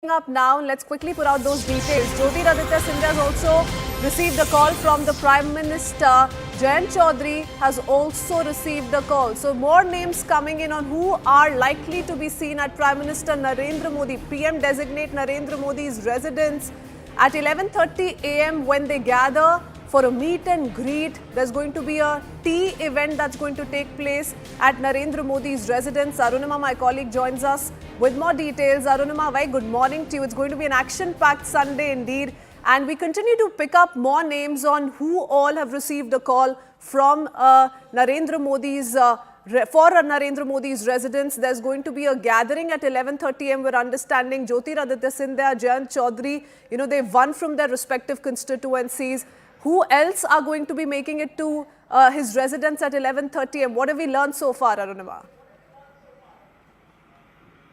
Up now, let's quickly put out those details. Jyotiraditya Scindia has also received a call from the Prime Minister. Jayant Chaudhary has also received a call. So more names coming in on who are likely to be seen at Prime Minister Narendra Modi, PM-designate Narendra Modi's residence at 11:30 a.m. when they gather for a meet and greet. There's going to be a tea event that's going to take place at Narendra Modi's residence. Arunima, my colleague, joins us with more details. Arunima, very good morning to you. It's going to be an action-packed Sunday indeed. And we continue to pick up more names on who all have received a call from Narendra Modi's Narendra Modi's residence. There's going to be a gathering at 11:30 am. We're understanding Jyotiraditya Scindia Jayant Chaudhary, they've won from their respective constituencies. Who else are going to be making it to his residence at 11:30 am? What have we learned so far, Arunima?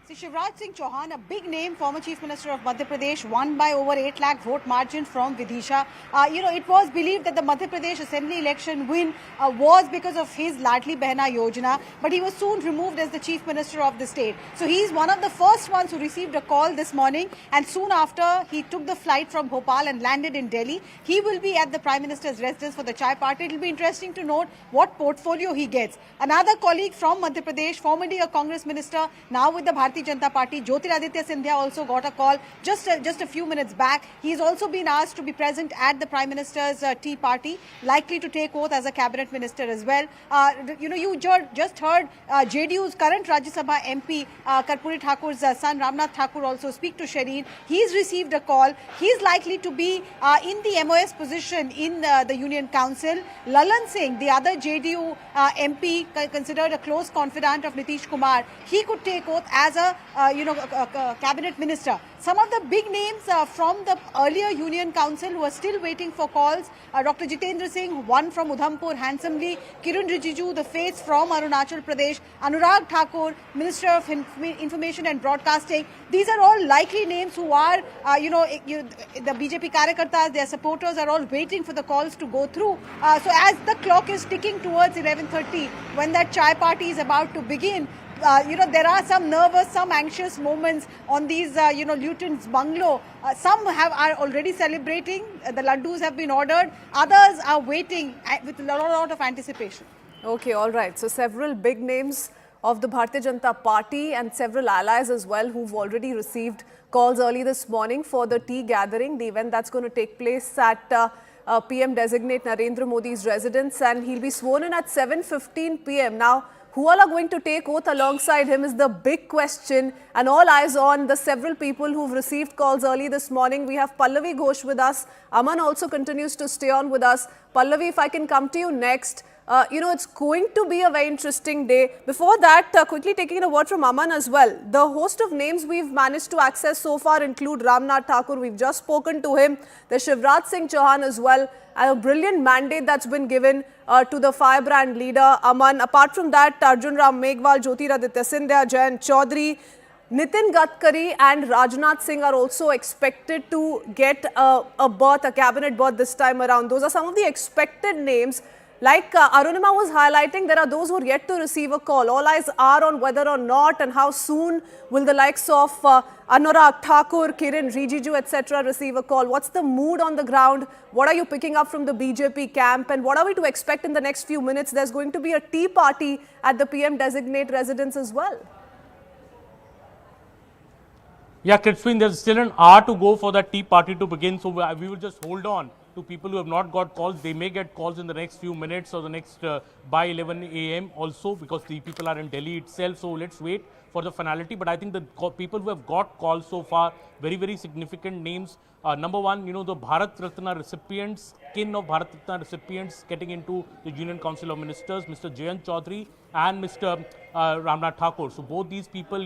See, Shivraj Singh Chauhan, a big name, former Chief Minister of Madhya Pradesh, won by over 8 lakh vote margin from Vidisha. It was believed that the Madhya Pradesh Assembly election win was because of his Ladli Behna Yojana, but he was soon removed as the Chief Minister of the state. So he's one of the first ones who received a call this morning, and soon after he took the flight from Bhopal and landed in Delhi. He will be at the Prime Minister's residence for the Chai Party. It will be interesting to note what portfolio he gets. Another colleague from Madhya Pradesh, formerly a Congress minister, now with the Bharatiya Janata Party, Jyotiraditya Scindia, also got a call just a few minutes back. He's also been asked to be present at the Prime Minister's tea party, likely to take oath as a cabinet minister as well. You just heard JDU's current Rajya Sabha MP Karpuri Thakur's son Ramnath Thakur also speak to Shireen. He's received a call. He's likely to be in the MOS position in the Union Council. Lalan Singh, the other JDU MP, considered a close confidant of Nitish Kumar, he could take oath as a cabinet minister. Some of the big names from the earlier Union Council who are still waiting for calls. Dr. Jitendra Singh won from Udhampur handsomely. Kiran Rijiju, the face from Arunachal Pradesh. Anurag Thakur, Minister of Information and Broadcasting. These are all likely names who are, the BJP Karyakartas, their supporters are all waiting for the calls to go through. So as the clock is ticking towards 11:30, when that chai party is about to begin, there are some nervous, some anxious moments on these, Luton's bungalow. Some are already celebrating. The laddus have been ordered. Others are waiting with a lot of anticipation. Okay, all right. So several big names of the Bharatiya Janata Party and several allies as well who've already received calls early this morning for the tea gathering, the event that's going to take place at PM-designate Narendra Modi's residence, and he'll be sworn in at 7:15 p.m. Now, who all are going to take oath alongside him is the big question, and all eyes on the several people who've received calls early this morning. We have Pallavi Ghosh with us. Aman also continues to stay on with us. Pallavi, if I can come to you next. It's going to be a very interesting day. Before that, quickly taking a word from Aman as well. The host of names we've managed to access so far include Ramnath Thakur. We've just spoken to him. There's Shivraj Singh Chauhan as well. A brilliant mandate that's been given to the firebrand leader, Aman. Apart from that, Arjun Ram Meghwal, Jyotiraditya Scindia, Jayant Chaudhary, Nitin Gadkari and Rajnath Singh are also expected to get a cabinet berth this time around. Those are some of the expected names. Like Arunima was highlighting, there are those who are yet to receive a call. All eyes are on whether or not and how soon will the likes of Anurag Thakur, Kiran Rijiju, etc. receive a call. What's the mood on the ground? What are you picking up from the BJP camp? And what are we to expect in the next few minutes? There's going to be a tea party at the PM-designate residence as well. Yeah, Kritzwin, there's still an hour to go for that tea party to begin. So we will just hold on to people who have not got calls. They may get calls in the next few minutes or the next by 11 a.m. also, because the people are in Delhi itself. So let's wait for the finality. But I think the people who have got calls so far, very, very significant names. Number one, the Bharat Ratna recipients, kin of Bharat Ratna recipients getting into the Union Council of Ministers, Mr. Jayant Chaudhary and Mr. Ramnath Thakur. So both these people,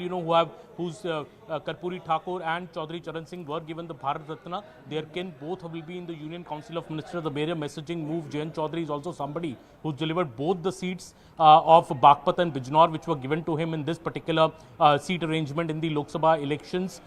whose Karpuri Thakur and Chaudhary Charan Singh were given the Bharat Ratna, their kin both will be in the Union Council of Ministers. The Beria messaging move. Jayant Chaudhary is also somebody who's delivered both the seats of Bagpat and Bijnor, which were given to him in this particular seat arrangement in the Lok Sabha elections.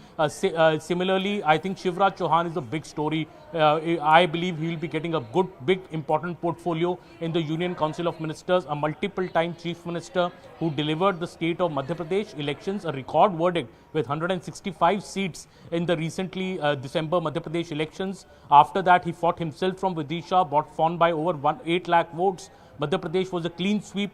Similarly, I think Shivraj Chauhan is a big story. I believe he will be getting a good, big, important portfolio in the Union Council of Ministers, a multiple-time Chief Minister who delivered the state of Madhya Pradesh elections a record verdict with 165 seats in the recently December Madhya Pradesh elections. After that, he fought himself from Vidisha, won by over 8 lakh votes. Madhya Pradesh was a clean sweep.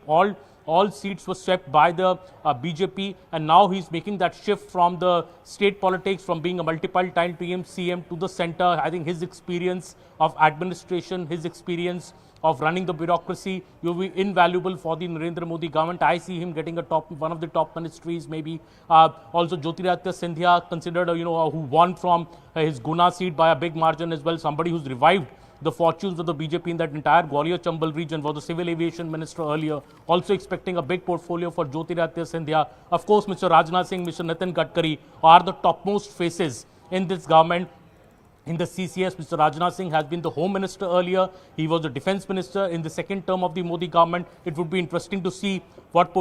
All seats were swept by the BJP, and now he's making that shift from the state politics, from being a multiple-time PM, CM to the center. I think his experience of administration, his experience of running the bureaucracy will be invaluable for the Narendra Modi government. I see him getting one of the top ministries, maybe. Also, Jyotiraditya Scindia, considered, who won from his Guna seat by a big margin as well, somebody who's revived the fortunes of the BJP in that entire Gwalior-Chambal region, was the civil aviation minister earlier, also expecting a big portfolio for Jyotiraditya Scindia. Of course, Mr. Rajnath Singh, Mr. Nitin Gadkari are the topmost faces in this government. In the CCS, Mr. Rajnath Singh has been the Home Minister earlier. He was the Defence Minister in the second term of the Modi government. It would be interesting to see what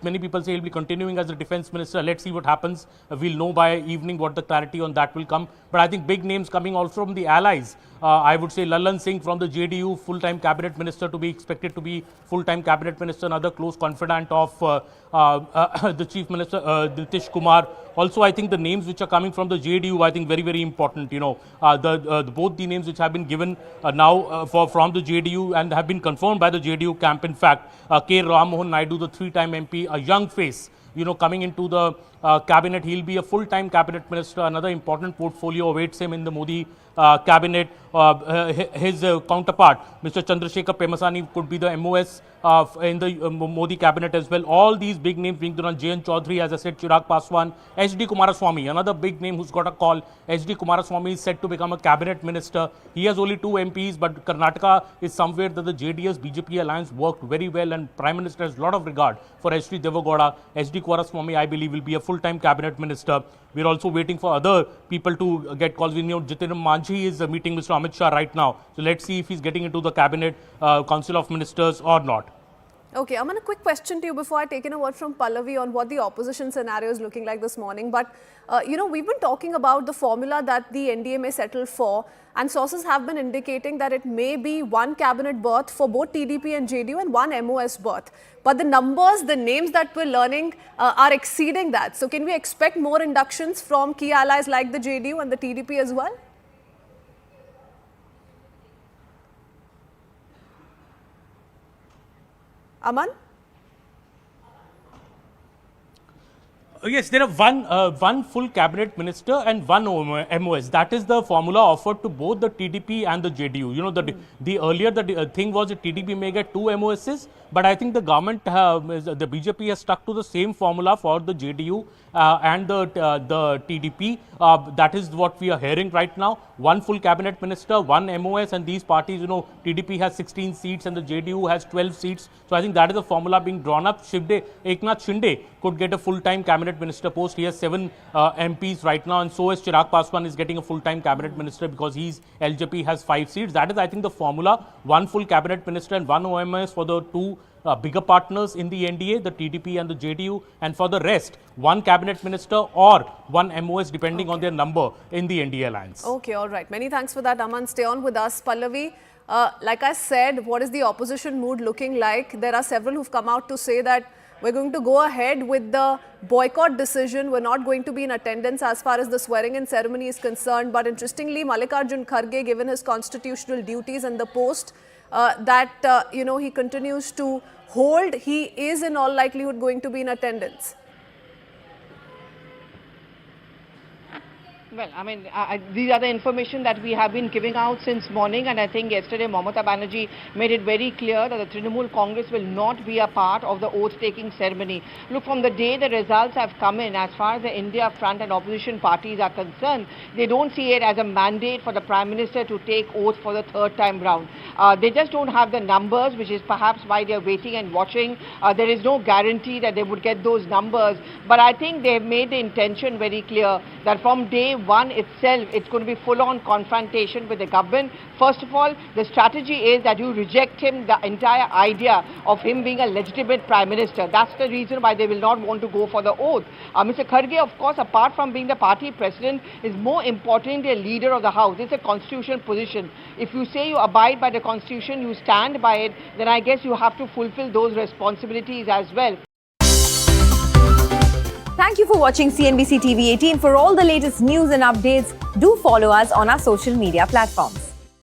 many people say he'll be continuing as the Defence Minister. Let's see what happens. We'll know by evening what the clarity on that will come. But I think big names coming also from the allies. I would say Lallan Singh from the JDU, full-time cabinet minister, to be expected to be full-time cabinet minister, another close confidant of the Chief Minister, Nitish Kumar. Also, I think the names which are coming from the JDU, I think very, very important. Both the names which have been given now from the JDU and have been confirmed by the JDU camp. In fact, K. Ram Mohan Naidu, the 3-time MP, a young face, coming into the cabinet. He'll be a full-time cabinet minister. Another important portfolio awaits him in the Modi cabinet. His counterpart, Mr. Chandrasekhar Pemasani, could be the MOS in the Modi cabinet as well. All these big names being done. Jayant Chaudhary, as I said, Chirag Paswan, HD Kumaraswamy, another big name who's got a call. HD Kumaraswamy is set to become a cabinet minister. He has only 2 MPs, but Karnataka is somewhere that the JDS-BJP alliance worked very well, and Prime Minister has a lot of regard for HD Devagowda. HD Kumaraswamy, I believe, will be a full-time cabinet minister. We're also waiting for other people to get calls. We know Jitendra Manjhi is meeting Mr. Amit Shah right now. So let's see if he's getting into the cabinet council of ministers or not. Okay, Aman, a quick question to you before I take in a word from Pallavi on what the opposition scenario is looking like this morning. But, we've been talking about the formula that the NDA may settle for, and sources have been indicating that it may be 1 cabinet berth for both TDP and JDU and 1 MOS berth. But the numbers, the names that we're learning are exceeding that. So can we expect more inductions from key allies like the JDU and the TDP as well? Aman? Yes, there are one full cabinet minister and 1 MOS. That is the formula offered to both the TDP and the JDU. The earlier the thing was that TDP may get 2 MOSs, but I think the government, the BJP has stuck to the same formula for the JDU and the TDP. That is what we are hearing right now. 1 full cabinet minister, 1 MOS, and these parties, TDP has 16 seats and the JDU has 12 seats. So I think that is the formula being drawn up. Eknath Shinde could get a full-time cabinet minister post. He has 7 MPs right now, and so is Chirag Paswan is getting a full-time cabinet minister because LJP has 5 seats. That is, I think, the formula. 1 full cabinet minister and 1 OMS for the 2 bigger partners in the NDA, the TDP and the JDU, and for the rest, 1 cabinet minister or 1 MOS depending on their number in the NDA alliance. Okay, all right. Many thanks for that, Aman. Stay on with us. Pallavi, like I said, what is the opposition mood looking like? There are several who've come out to say that we're going to go ahead with the boycott decision. We're not going to be in attendance as far as the swearing-in ceremony is concerned. But interestingly, Mallikarjun Kharge, given his constitutional duties and the post that, he continues to hold, he is in all likelihood going to be in attendance. Well, I mean, these are the information that we have been giving out since morning, and I think yesterday Mamata Banerjee made it very clear that the Trinamool Congress will not be a part of the oath-taking ceremony. Look, from the day the results have come in, as far as the India Front and opposition parties are concerned, they don't see it as a mandate for the Prime Minister to take oath for the 3rd time round. They just don't have the numbers, which is perhaps why they're waiting and watching. There is no guarantee that they would get those numbers, but I think they have made the intention very clear that from day one itself, it's going to be full-on confrontation with the government. First of all, the strategy is that you reject him, the entire idea of him being a legitimate Prime Minister. That's the reason why they will not want to go for the oath. Mr. Kharge, of course, apart from being the party president, is more importantly a leader of the House. It's a constitutional position. If you say you abide by the Constitution, you stand by it, then I guess you have to fulfill those responsibilities as well. Thank you for watching CNBC TV 18. For all the latest news and updates, do follow us on our social media platforms.